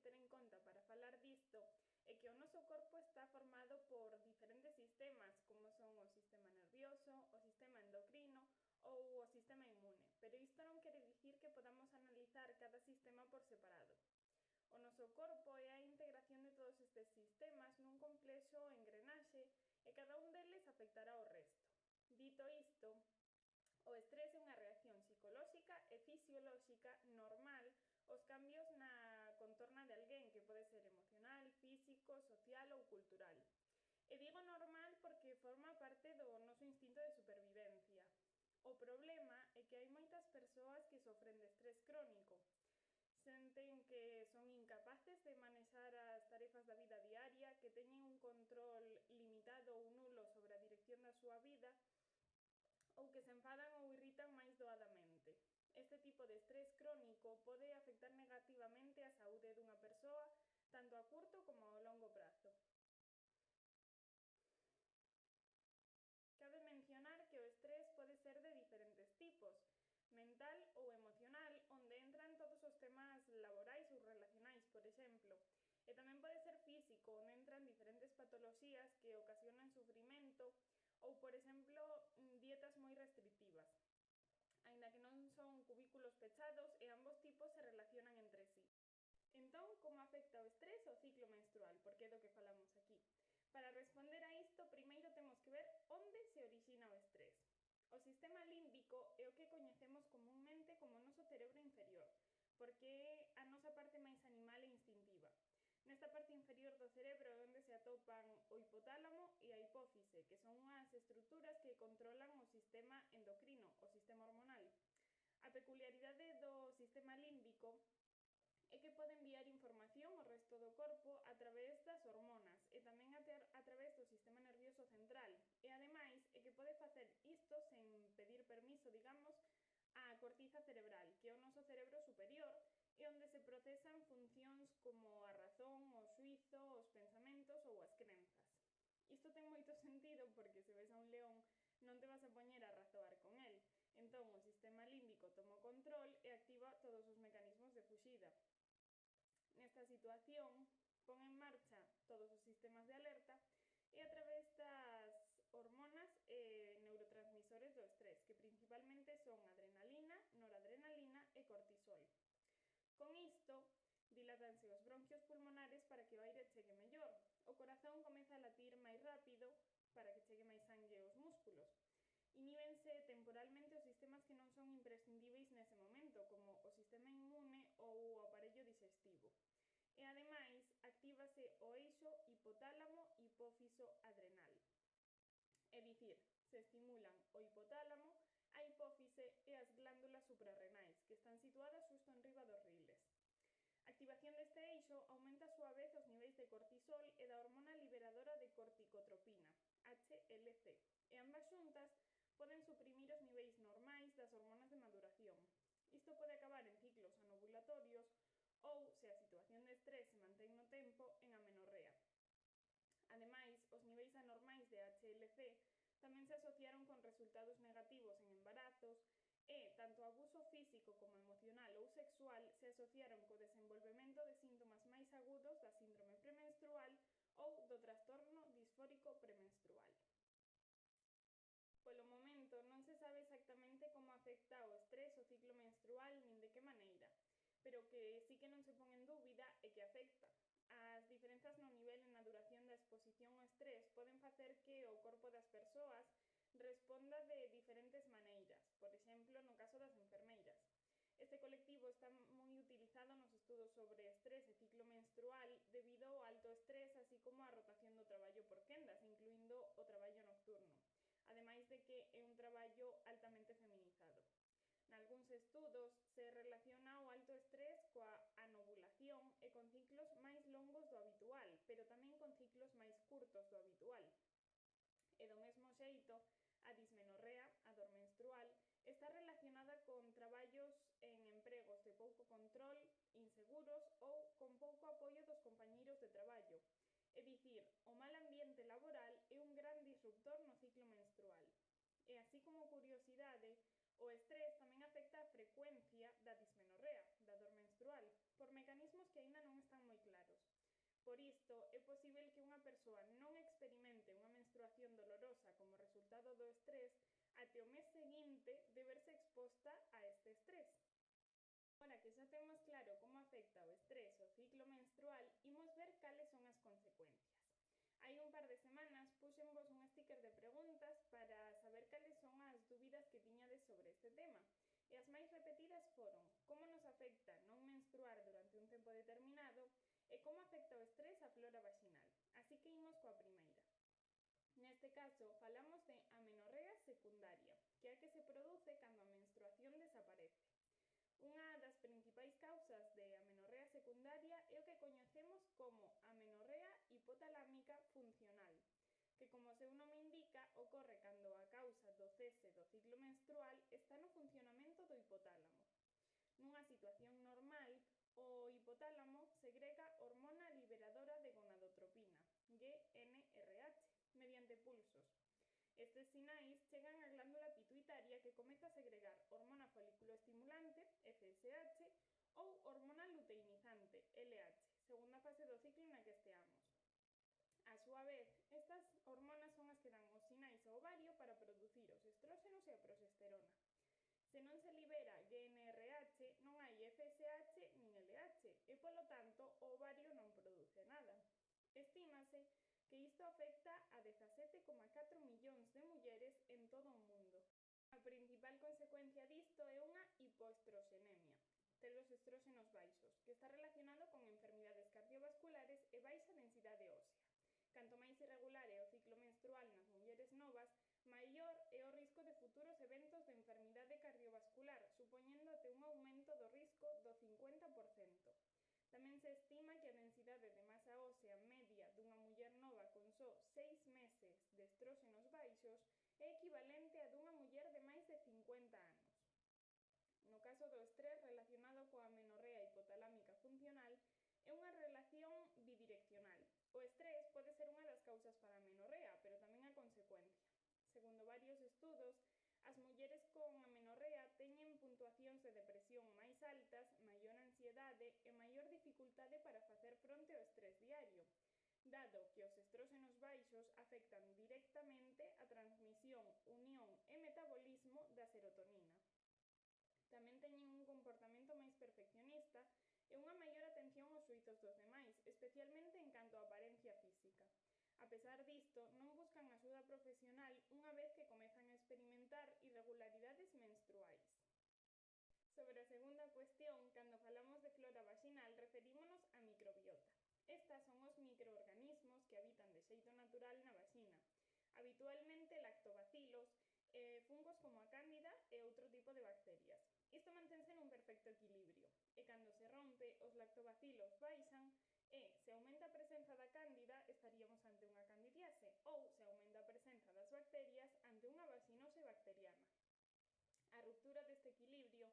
ter en conta para falar disto é que o noso corpo está formado por diferentes sistemas, como son o sistema nervioso, o sistema endocrino ou o sistema inmune, pero isto non quere dicir que podamos analizar cada sistema por separado. O noso corpo é a integración de todos estes sistemas nun complexo engrenaxe e cada un deles afectará ao resto. Dito isto, o estrés é unha reacción psicolóxica e fisiolóxica normal aos cambios na contorna de alguén, que pode ser emocional, físico, social ou cultural. E digo normal porque forma parte do noso instinto de supervivencia. O problema é que hai moitas persoas que sofren de estrés crónico. Senten que son incapaces de manexar as tarefas da vida diaria, que teñen un control limitado ou nulo sobre a dirección da súa vida, ou que se enfadan ou irritan máis doadamente. Este tipo de estrés crónico pode afectar negativamente a saúde dunha persoa tanto a curto como a longo prazo. Cabe mencionar que o estrés pode ser de diferentes tipos, mental ou emocional, onde entran todos os temas laborais ou relacionais, por exemplo, e tamén pode ser físico, onde entran diferentes patoloxías que ocasionan sufrimento ou, por exemplo, dietas moi restrictivas, aínda que non son cubículos pechados e ambos tipos se relacionan entre sí. Entón, como afecta o estrés ao ciclo menstrual? Porque é do que falamos aquí. Para responder a isto, primeiro temos que ver onde se orixina o estrés. O sistema límbico é o que coñecemos comúnmente como o noso cerebro inferior, porque é a nosa parte máis animal e instintiva. Nesta parte inferior do cerebro é onde se atopan o hipotálamo e a hipófise, que son unhas estruturas que controlan o sistema endocrino, o sistema hormonal. A peculiaridade do sistema límbico é que pode enviar información ao resto do corpo a través das hormonas e tamén a través do sistema nervioso central, e ademais é que pode facer isto sen pedir permiso, digamos, á cortiza cerebral, que é o noso cerebro superior e onde se procesan funcións como a razón, o xuízo, os pensamentos ou as crenzas. Isto ten moito sentido porque se ves a un león non te vas a poñer a razoar con el, entón o sistema límbico toma o control e activa todos os mecanismos de fuxida. Nesta situación, pon en marcha todos os sistemas de alerta e a través das hormonas e neurotransmisores do estrés, que principalmente son adrenalina, noradrenalina e cortisol. Con isto, dilatanse os bronquios pulmonares para que o aire chegue mellor. O corazón comeza a latir máis rápido para que chegue máis sangue aos músculos. Inhíbense temporalmente os sistemas que non son imprescindíveis nese momento, como o sistema inmune ou o aparello digestivo. E ademais, actívase o eixo hipotálamo-hipófiso-adrenal. É dicir, se estimulan o hipotálamo, a hipófise e as glándulas suprarrenais, que están situadas xusto enriba dos riles. A activación deste eixo aumenta a súa vez os niveis de cortisol e da hormona liberadora de corticotropina, HLC, e ambas xuntas poden suprimir os niveis normais das hormonas de maduración. Isto pode acabar en ciclos anovulatorios ou, se a situación de estrés se mantén no tempo, en amenorrea. Ademais, os niveis anormais de HLC tamén se asociaron con resultados negativos en embarazos e, tanto o abuso físico como emocional ou sexual, se asociaron co desenvolvemento de síntomas máis agudos da síndrome premenstrual ou do trastorno disfórico premenstrual. Polo momento, non se sabe exactamente como afecta o estrés o ciclo menstrual nin de que maneira, pero que sí que non se pon en dúbida é que afecta. As diferenzas no nivel e na duración da exposición ao estrés poden facer que o corpo das persoas responda de diferentes maneiras, por exemplo, no caso das enfermeiras. Este colectivo está moi utilizado nos estudos sobre estrés e ciclo menstrual debido ao alto estrés, así como a rotación do traballo por quendas, incluindo o traballo nocturno, ademais de que é un traballo altamente feminizado. Nalgúns estudos se relaciona o alto estrés coa anovulación e con ciclos máis longos do habitual, pero tamén con ciclos máis curtos do habitual. E do mesmo xeito, a dismenorrea, a dor menstrual, está relacionada con traballos en empregos de pouco control, inseguros ou con pouco apoio dos compañeiros de traballo. É dicir, o mal ambiente laboral é un gran disruptor no ciclo menstrual. E así como curiosidade, o estrés tamén afecta a frecuencia da dismenorrea, da dor menstrual, por mecanismos que aínda non están moi Por isto, é posíbel que unha persoa non experimente unha menstruación dolorosa como resultado do estrés até o mes seguinte de verse exposta a este estrés. Agora que xa temos claro como afecta o estrés ao ciclo menstrual, imos ver cales son as consecuencias. Hai un par de semanas puxenvos un sticker de preguntas para saber cales son as dúbidas que tiñades sobre este tema, e as máis repetidas foron como nos afecta non menstruar durante un tempo determinado e como afecta o estrés á flora vaxinal. Así que imos coa primeira. Neste caso, falamos de amenorrea secundaria, que é a que se produce cando a menstruación desaparece. Unha das principais causas de amenorrea secundaria é o que coñecemos como amenorrea hipotalámica funcional, que, como o seu nome indica, ocorre cando a causa do cese do ciclo menstrual está no funcionamento do hipotálamo. Nunha situación normal, o hipotálamo segrega hormona liberadora de gonadotropina, GnRH, mediante pulsos. Estes sinais chegan á glándula pituitaria, que comeza a segregar hormona foliculoestimulante, FSH, ou hormona luteinizante, LH, según a fase do ciclo na que esteamos. A súa vez, estas hormonas son as que dan os sinais ao ovario para producir os estróxenos e a progesterona. Se non se libera GnRH, non hai FSH nin LH, e polo tanto o ovario non produce nada. Estímase que isto afecta a 17,4 millóns de mulleres en todo o mundo. A principal consecuencia disto é unha hipoestroxenemia, ter os estróxenos baixos, que está relacionado con enfermidades cardiovasculares e baixa densidade ósea. Canto máis irregular é o ciclo menstrual nas mulleres novas, maior é o risco de futuros eventos de enfermidade cardiovascular, supoñendo até un aumento do risco do 50%. Tamén se estima que a densidade de masa ósea media dunha muller nova con só 6 meses de estróxenos baixos é equivalente a dunha muller de máis de 50 anos. No caso do estrés relacionado coa amenorrea hipotalámica funcional, é unha relación bidireccional. O estrés pode ser unha das causas para a amenorrea, pero tamén a consecuencia. Segundo varios estudos, as mulleres con amenorrea teñen puntuacións de depresión máis altas, maior ansiedade e maior dificultade para facer fronte ao estrés diario, dado que os estróxenos baixos afectan directamente a transmisión, unión e metabolismo da serotonina. Tamén teñen un comportamento máis perfeccionista e unha maior atención aos suizos dos demais, especialmente en canto á aparencia física. A pesar disto, non buscan axuda profesional unha vez que comezan a experimentar irregularidades menstruais. Sobre a segunda cuestión, cando falamos de flora vaxinal, referímonos á microbiota. Estas son os microorganismos que habitan de xeito natural na vaxina, habitualmente lactobacilos, fungos como a cándida e outro tipo de bacterias. Isto mantense nun perfecto equilibrio, e cando se rompe, os lactobacilos baixan e, se aumenta a presenza da cándida, estaríamos ante unha candidiase, ou, se aumenta a presenza das bacterias, ante unha vaxinose bacteriana. A ruptura deste equilibrio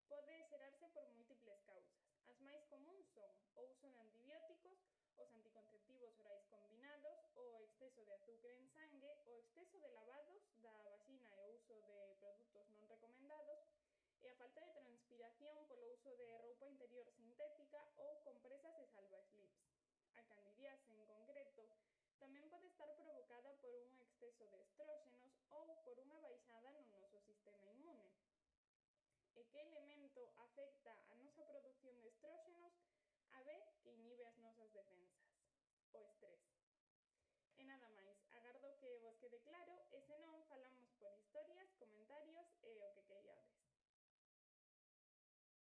pode xerarse por múltiples causas. As máis comúns son o uso de antibióticos, os anticonceptivos orais combinados, o exceso de azucre en sangue, o exceso de lavados da vaxina e o uso de produtos non recomendados, e a falta de transpiración polo uso de roupa interior sintética ou compresas de salva-slips. A candidiase, en concreto, tamén pode estar provocada por un exceso de estróxenos ou por unha baixada no noso sistema inmune. E que elemento afecta a nosa produción de estróxenos a vez que inhibe as nosas defensas? O estrés. E nada máis, agardo que vos quede claro, e se non, falamos por historias